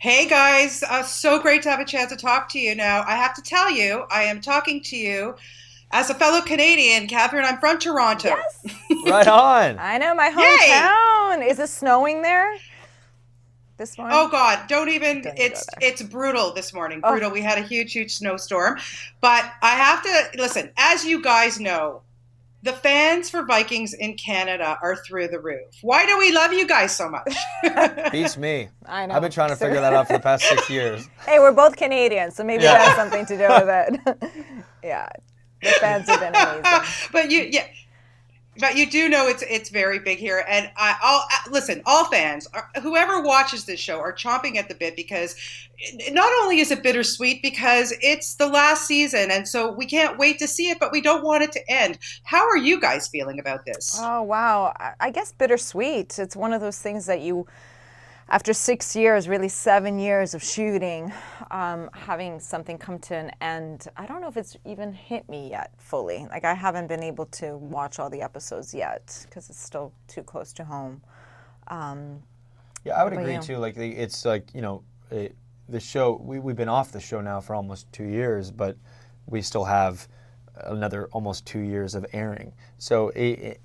Hey guys, so great to have a chance to talk to you now. I have to tell you, I am talking to you as a fellow Canadian. Catherine, I'm from Toronto. Yes. Right on. I know my Yay! hometown. Is it snowing there this Oh morning? God, don't even, Don't even go it's there. it's brutal this morning. Oh, Brutal. We had a huge snowstorm. But I have to listen, as you guys know, the fans for Vikings in Canada are through the roof. Why do we love you guys so much? Beats me. I I've been know. trying to figure that out for the past 6 years. Hey, we're both Canadians, so maybe that has Yeah. something to do with it. Yeah, the fans have been amazing. but yeah, but you do know it's very big here, and I'll listen. All fans, whoever watches this show, are chomping at the bit because not only is it bittersweet because it's the last season, and so we can't wait to see it, but we don't want it to end. How are you guys feeling about this? Oh, wow. I guess bittersweet. It's one of those things that you, after 6 years, really 7 years of shooting, having something come to an end. I don't know if it's even hit me yet fully. Like, I haven't been able to watch all the episodes yet because it's still too close to home. Yeah, I would But agree you, too. Like it's like the show. We've been off the show now for almost 2 years, but we still have another almost 2 years of airing. So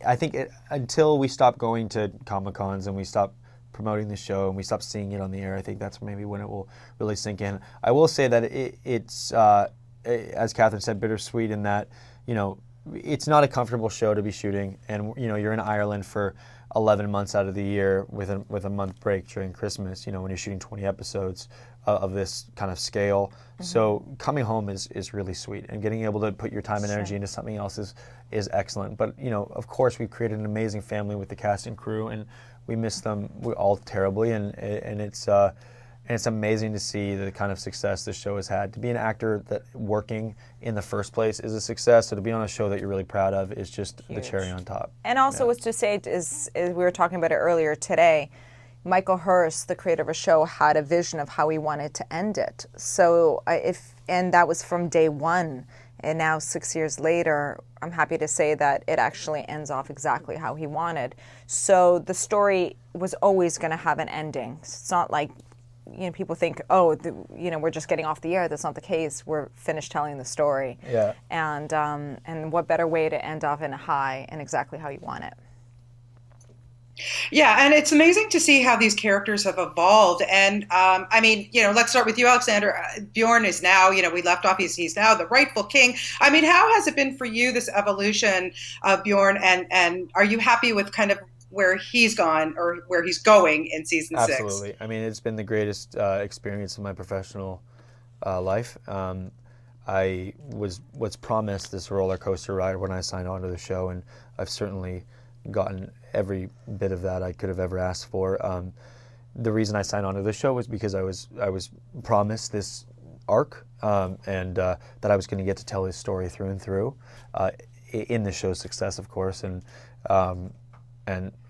I think until we stop going to Comic Cons and we stop promoting the show and we stop seeing it on the air, I think that's maybe when it will really sink in. I will say that it's as Catherine said, bittersweet in that you know it's not a comfortable show to be shooting, and you're in Ireland for 11 months out of the year with a month break during Christmas. When you're shooting 20 episodes of this kind of scale, so coming home is really sweet, and getting able to put your time and sure. energy into something else is excellent. But of course, we've created an amazing family with the cast and crew, and we miss them all terribly, and it's amazing to see the kind of success this show has had. To be an actor that working in the first place is a success, so to be on a show that you're really proud of is just the cherry Huge. on top. And also, Yeah. was to say is we were talking about it earlier today. Michael Hurst, the creator of a show, had a vision of how he wanted to end it. So and that was from day one. And now 6 years later, I'm happy to say that it actually ends off exactly how he wanted. So the story was always going to have an ending. It's not like people think, oh, we're just getting off the air. That's not the case. We're finished telling the story. Yeah. And what better way to end off in a high and exactly how you want it. Yeah, and it's amazing to see how these characters have evolved. And I mean, let's start with you, Alexander. Bjorn is now, we left off. He's now the rightful king. I mean, how has it been for you, this evolution of Bjorn? And are you happy with kind of where he's gone or where he's going in season six? Absolutely. I mean, it's been the greatest experience of my professional life. I was promised this roller coaster ride when I signed on to the show, and I've certainly gotten every bit of that I could have ever asked for. The reason I signed on to the show was because I was promised this arc, and that I was going to get to tell his story through and through, in the show's success, of course, and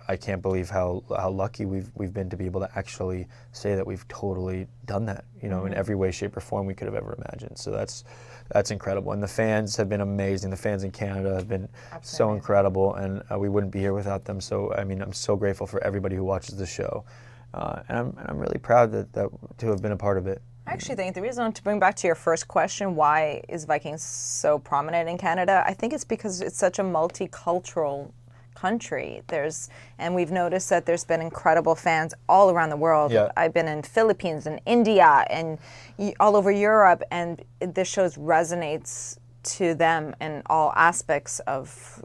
I can't believe how lucky we've been to be able to actually say that we've totally done that, in every way, shape, or form we could have ever imagined. So that's incredible. And the fans have been amazing. The fans in Canada have been so Absolutely. incredible, and we wouldn't be here without them. So I mean, I'm so grateful for everybody who watches the show, and I'm really proud that to have been a part of it. I actually think the reason, to bring back to your first question, why is Vikings so prominent in Canada? I think it's because it's such a multicultural country. And we've noticed that there's been incredible fans all around the world. Yeah. I've been in Philippines and India and all over Europe, and this show resonates to them in all aspects of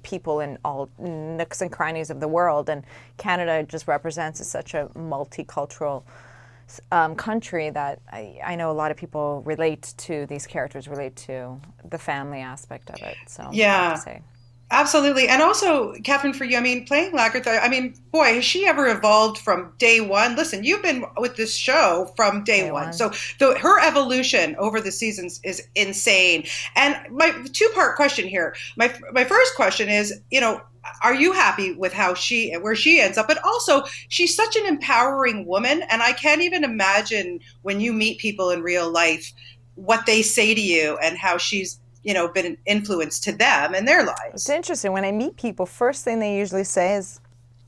people in all nooks and crannies of the world. And Canada just represents such a multicultural country that I know a lot of people relate to these characters, relate to the family aspect of it. So I have to Yeah. say. Absolutely. And also, Catherine, for you, I mean, playing Lagertha, I mean, boy, has she ever evolved from day one? Listen, you've been with this show from day Day one. one. So her evolution over the seasons is insane. And my two-part question here. My first question is, are you happy with where she ends up? But also, she's such an empowering woman, and I can't even imagine when you meet people in real life what they say to you and how she's been an influence to them and their It's lives. interesting. When I meet people, first thing they usually say is,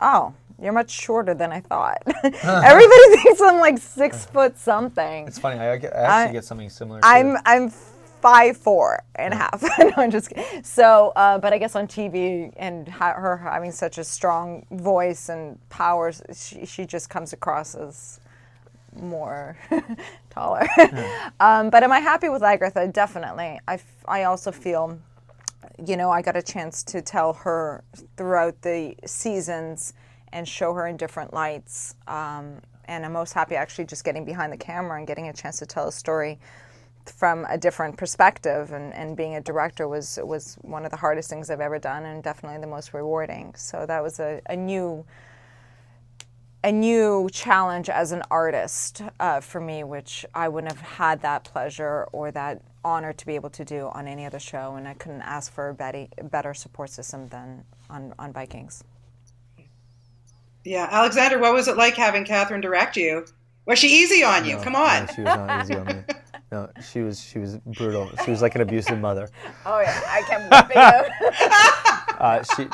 "Oh, You're much shorter than I thought. Everybody thinks I'm like 6 foot something. It's funny. I actually get something similar. I'm 5'4" and a half. No, I'm just kidding. So, but I guess on TV and her having such a strong voice and powers, she just comes across as more taller. But am I happy with Lagertha? Definitely. I also feel, I got a chance to tell her throughout the seasons and show her in different lights. And I'm most happy actually just getting behind the camera and getting a chance to tell a story from a different perspective, and being a director was one of the hardest things I've ever done, and definitely the most rewarding. So that was a new challenge as an artist for me, which I wouldn't have had that pleasure or that honor to be able to do on any other show, and I couldn't ask for a better support system than on Vikings. Yeah, Alexander, what was it like having Katheryn direct you? Was she easy on you? Come on. No, she was not easy on me. No, she was brutal. She was like an abusive mother. Oh yeah, I kept whipping She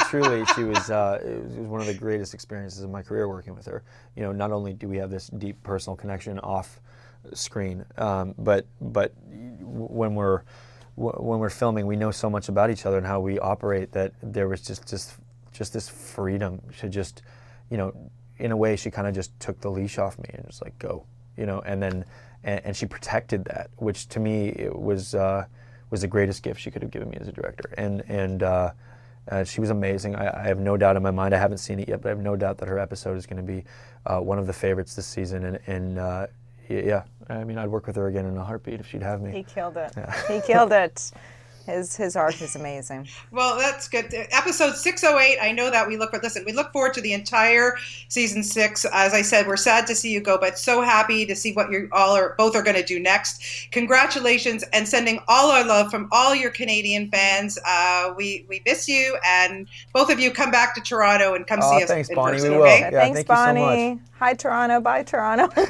was. It was one of the greatest experiences of my career working with her. Not only do we have this deep personal connection off screen, but when we're filming, we know so much about each other and how we operate that there was just this freedom to just, in a way, she kind of just took the leash off me and just like go, and then. And she protected that, which to me it was the greatest gift she could have given me as a director. And she was amazing. I have no doubt in my mind. I haven't seen it yet, but I have no doubt that her episode is going to be one of the favorites this season. And yeah, I mean, I'd work with her again in a heartbeat if she'd have me. He killed it. Yeah. He killed it. His art is amazing. Well, that's good. Episode 608, I know that we look forward to the entire season 6. As I said, we're sad to see you go, but so happy to see what you both are going to do next. Congratulations, and sending all our love from all your Canadian fans. We miss you, and both of you come back to Toronto and come see us. Thanks, in Bonnie. person, we will. okay? Yeah, Thanks, thank Bonnie. You so much. Hi, Toronto. Bye, Toronto.